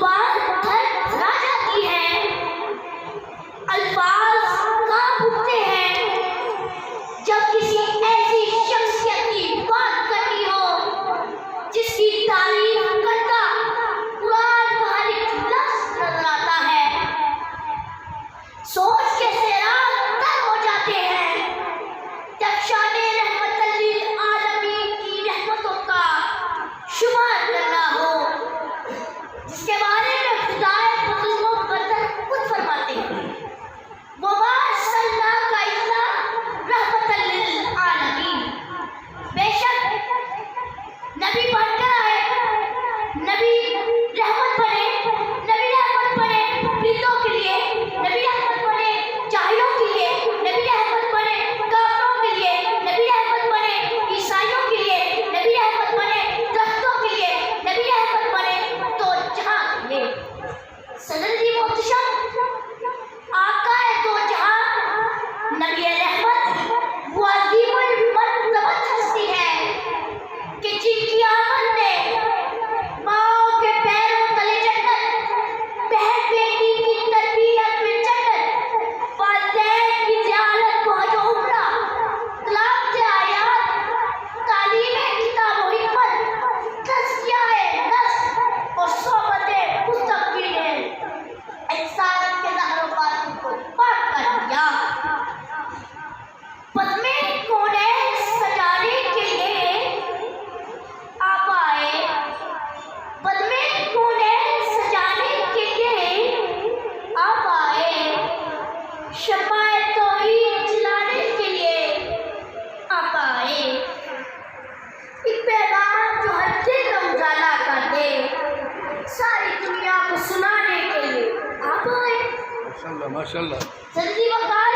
زبان تھرا جاتی ہے، الفاظ کانپ اٹھتے ہیں جب کسی ایسی شخصیت کی بات کرنی ہو جس کی تعریف کرتا قرآن کا ہر ایک لفظ نظر آتا ہے۔ سوچ کے سیراب تر ہو جاتے ہیں جب شان رحمت للعالمین کی رحمتوں کا شمار کرنا ہو، جس کے بارے میں خدائے بزرگ و برتر خود فرماتے ہیں وَمَا أَرْسَلْنَاكَ إِلَّا رَحْمَةً لِلْعَالَمِينَ۔ بے شک نبی بن کر آئے، نبی رحمت بنے، نبی رحمت بنے پلیتوں کے لیے، نبی رحمت بنے جاہلوں کے لیے، نبی رحمت بنے کافروں کے لیے، نبی رحمت بنے عیسائیوں کے لیے، نبی رحمت بنے درختوں کے لیے، نبی رحمت بنے تو جہاں کے لیے۔ صدر محتشم آقا دو جہاں نبی رحمت وہ عظیم المرتبت ہستی ہے کہ جن کی آمد نے ماؤں کے پیروں تلے جنت، بہن بیٹی کی تربیت میں جنت، والدین کی زیارت کو حج و عمرہ، تلاوت آیات، تعلیم کتاب و حکمت، تزکیہ نفس اور صحبت مستقبل نے انسان کے ظاہر و باطن کو پاک کر دیا۔ پدمے کونین سجانے کے لیے آپ آئے، پدمے کونین سجانے کے لیے آپ آئے، شمع توحید جلانے کے لیے آپ آئے، ایک پیغام جو ہر دل کا اجالا کر دے، ساری دنیا کو سنانے کے لیے آپ آئے۔ ماشاءاللہ ماشاءاللہ۔ زندگی وقار